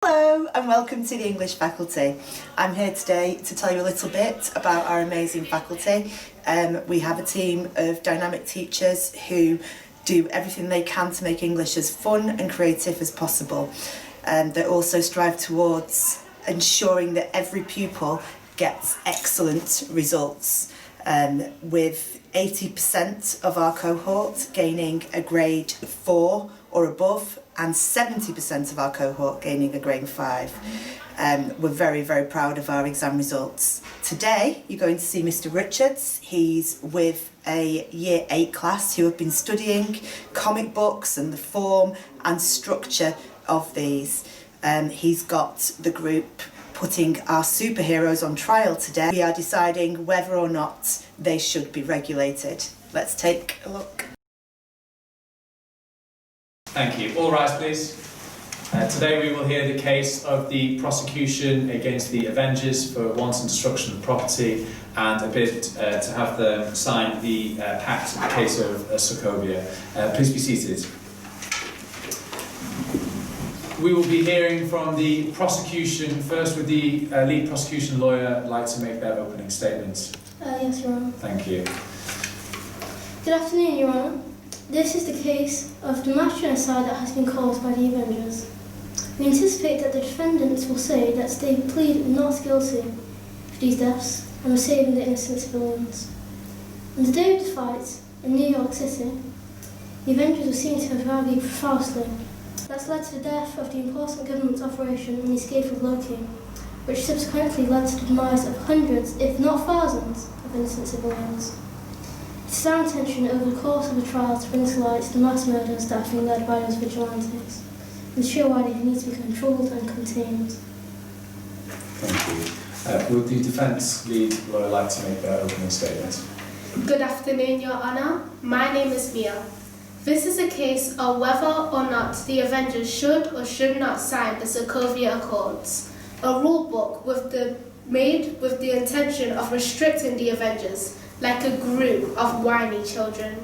Hello and welcome to the English faculty. I'm here today to tell you a little bit about our amazing faculty. We have a team of dynamic teachers who do everything they can to make English as fun and creative as possible. They also strive towards ensuring that every pupil gets excellent results, with 80% of our cohort gaining a grade 4 or above and 70% of our cohort gaining a grade 5. We're very, very proud of our exam results. Today you're going to see Mr. Richards. He's with a Year 8 class who have been studying comic books and the form and structure of these. He's got the group putting our superheroes on trial today. We are deciding whether or not they should be regulated. Let's take a look. Thank you. All rise, please. Today we will hear the case of the prosecution against the Avengers for wanton destruction of property and a bid to have them sign the pact in the case of Sokovia. Please be seated. We will be hearing from the prosecution first. With the lead prosecution lawyer like to make their opening statements. Yes, Your Honour. Thank you. Good afternoon, Your Honour. This is the case of the mass genocide that has been caused by the Avengers. We anticipate that the defendants will say that they plead not guilty for these deaths and were saving the innocent civilians. On the day of the fight in New York City, the Avengers were seen to have argued falsely. That's led to the death of the important government operation and the escape of Loki, which subsequently led to the demise of hundreds, if not thousands, of innocent civilians. It is our intention over the course of the trial to bring to light the mass murders that have been led by those vigilantes, and show why they need to be controlled and contained. Thank you. Would the defence lead lawyer like to make their opening statement? Good afternoon, Your Honour. My name is Mia. This is a case of whether or not the Avengers should or should not sign the Sokovia Accords, a rule book made with the intention of restricting the Avengers like a group of whiny children.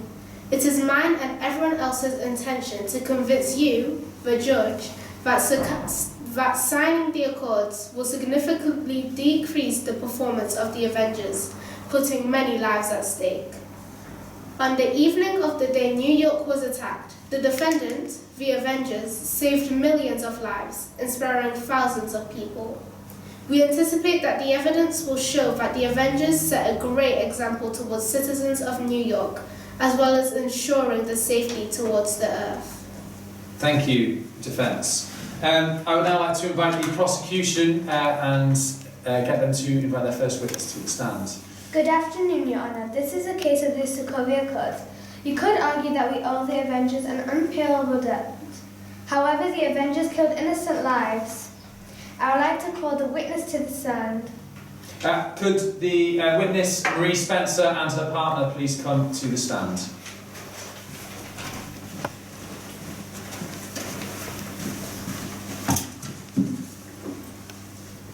It is mine and everyone else's intention to convince you, the judge, that signing the Accords will significantly decrease the performance of the Avengers, putting many lives at stake. On the evening of the day New York was attacked, the defendants, the Avengers, saved millions of lives, inspiring thousands of people. We anticipate that the evidence will show that the Avengers set a great example towards citizens of New York, as well as ensuring the safety towards the earth. Thank you, defence. I would now like to invite the prosecution and get them to invite their first witness to the stand. Good afternoon, Your Honour. This is a case of the Sokovia Accords. You could argue that we owe the Avengers an unpayable debt. However, the Avengers killed innocent lives. I would like to call the witness to the stand. Could the witness, Marie Spencer, and her partner please come to the stand?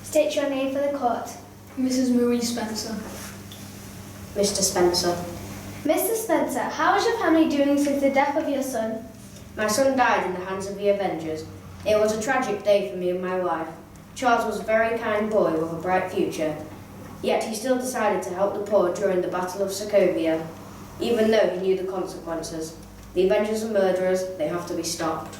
State your name for the court. Mrs. Marie Spencer. Mr. Spencer. Mr. Spencer, how is your family doing since the death of your son? My son died in the hands of the Avengers. It was a tragic day for me and my wife. Charles was a very kind boy with a bright future, yet he still decided to help the poor during the Battle of Sokovia, even though he knew the consequences. The Avengers are murderers, they have to be stopped.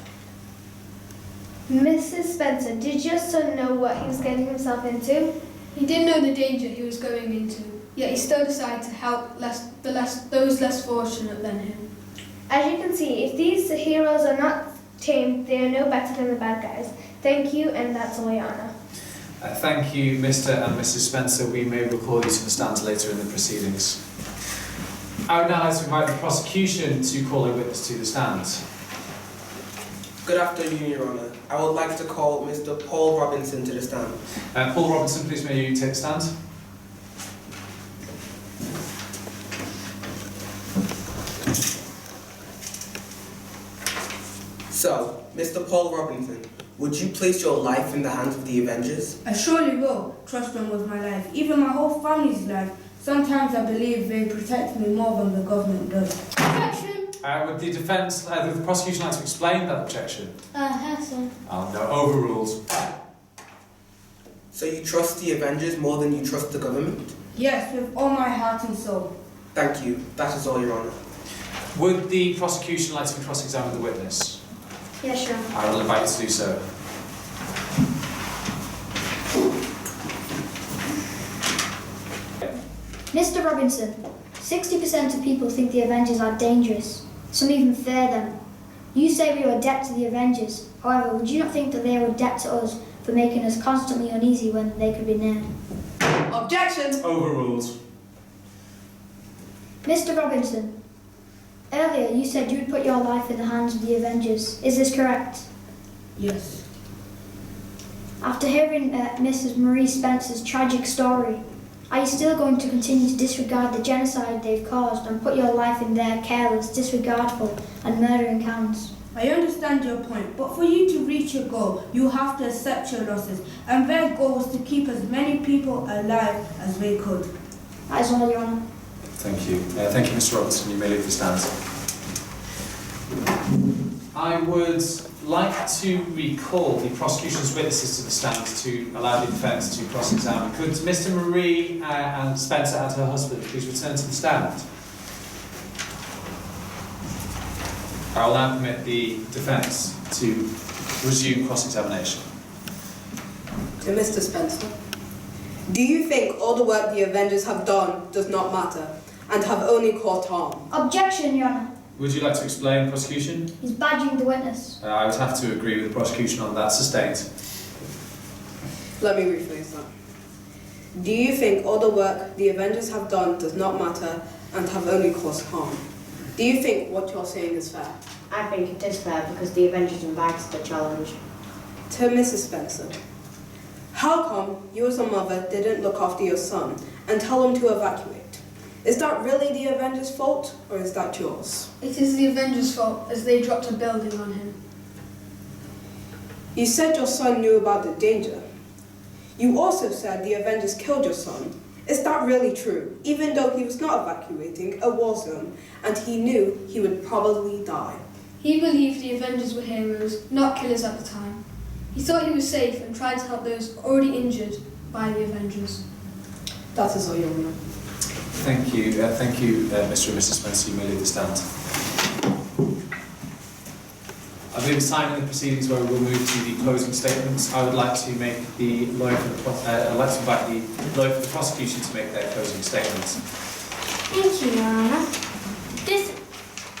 Mrs. Spencer, did your son know what he was getting himself into? He didn't know the danger he was going into, yet he still decided to help those less fortunate than him. As you can see, if these heroes are not tamed, they are no better than the bad guys. Thank you, and that's all, Your Honour. Thank you, Mr. and Mrs. Spencer. We may recall you to the stand later in the proceedings. I would now like to invite the prosecution to call a witness to the stand. Good afternoon, Your Honour. I would like to call Mr. Paul Robinson to the stand. Paul Robinson, please may you take the stand. So, Mr. Paul Robinson, would you place your life in the hands of the Avengers? I surely will trust them with my life, even my whole family's life. Sometimes I believe they protect me more than the government does. Objection! Would the defence, the prosecution like to explain that objection? Yes, sir. Oh no, overruled. So you trust the Avengers more than you trust the government? Yes, with all my heart and soul. Thank you. That is all, Your Honour. Would the prosecution like to cross-examine the witness? Yes, sir. I will invite you to do so. Mr. Robinson, 60% of people think the Avengers are dangerous. Some even fear them. You say we are a debt to the Avengers. However, would you not think that they are a debt to us for making us constantly uneasy when they could be near? Objection! Overruled. Mr. Robinson, earlier you said you'd put your life in the hands of the Avengers. Is this correct? Yes. After hearing Mrs. Marie Spencer's tragic story, are you still going to continue to disregard the genocide they've caused and put your life in their careless, disregardful and murdering hands? I understand your point, but for you to reach your goal, you have to accept your losses, and their goal was to keep as many people alive as they could. That is all, Your Honour. Thank you. Thank you, Mr. Robertson. You may leave the stand. I would like to recall the prosecution's witnesses to the stand to allow the defence to cross-examine. Could Mr. Marie and Spencer and her husband please return to the stand? I will now permit the defence to resume cross-examination. To Mr. Spencer, do you think all the work the Avengers have done does not matter and have only caused harm? Objection, Your Honour. Would you like to explain, prosecution? He's badgering the witness. I would have to agree with the prosecution on that. Sustained. Let me rephrase that. Do you think all the work the Avengers have done does not matter and have only caused harm? Do you think what you're saying is fair? I think it is fair because the Avengers invited the challenge. To Mrs. Spencer, how come you as a mother didn't look after your son and tell him to evacuate? Is that really the Avengers' fault or is that yours? It is the Avengers' fault as they dropped a building on him. You said your son knew about the danger. You also said the Avengers killed your son. Is that really true, even though he was not evacuating a war zone and he knew he would probably die? He believed the Avengers were heroes, not killers at the time. He thought he was safe and tried to help those already injured by the Avengers. That is all you know. Thank you. Mr. and Mrs. Spencer. You may leave the stand. I believe it's time in the proceedings where we will move to the closing statements. I would like to make the lawyer for the invite the lawyer for the prosecution to make their closing statements. Thank you, Your Honour. This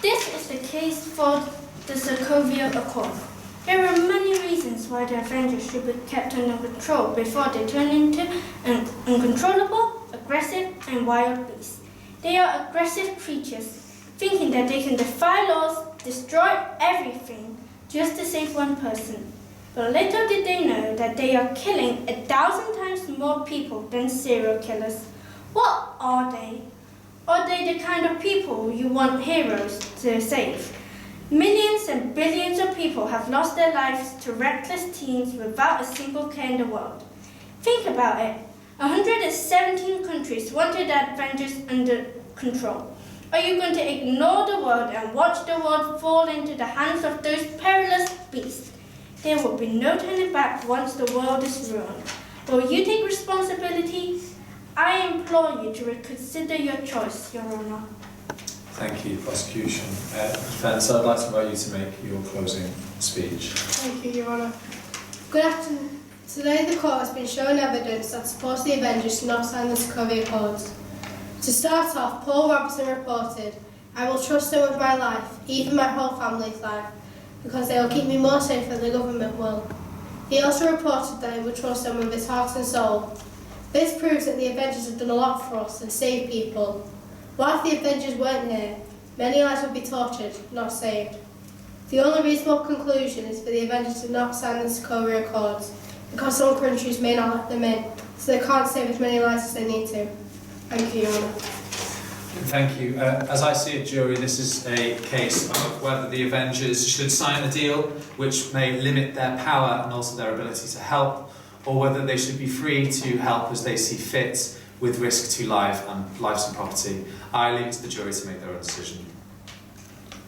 is the case for the Sokovia Accord. There are many reasons why the Avengers should be kept under control before they turn into an uncontrollable, aggressive and wild beasts. They are aggressive creatures, thinking that they can defy laws, destroy everything, just to save one person. But little did they know that they are killing 1,000 times more people than serial killers. What are they? Are they the kind of people you want heroes to save? Millions and billions of people have lost their lives to reckless teens without a single care in the world. Think about it. 117 countries wanted the Avengers under control. Are you going to ignore the world and watch the world fall into the hands of those perilous beasts? There will be no turning back once the world is ruined. Will you take responsibility? I implore you to reconsider your choice, Your Honour. Thank you, prosecution. Defence, I'd like to invite you to make your closing speech. Thank you, Your Honour. Good afternoon. Today the court has been shown evidence that supports the Avengers to not sign the Sokovia Accords. To start off, Paul Robertson reported, "I will trust them with my life, even my whole family's life, because they will keep me more safe than the government will." He also reported that he would trust them with his heart and soul. This proves that the Avengers have done a lot for us and saved people. What if the Avengers weren't here? Many lives would be tortured, not saved. The only reasonable conclusion is for the Avengers to not sign the Sokovia Accords, because some countries may not let them in, so they can't save as many lives as they need to. Thank you, Your Honour. Thank you. As I see it, jury, this is a case of whether the Avengers should sign a deal which may limit their power and also their ability to help, or whether they should be free to help as they see fit with risk to lives and property. I leave it to the jury to make their own decision.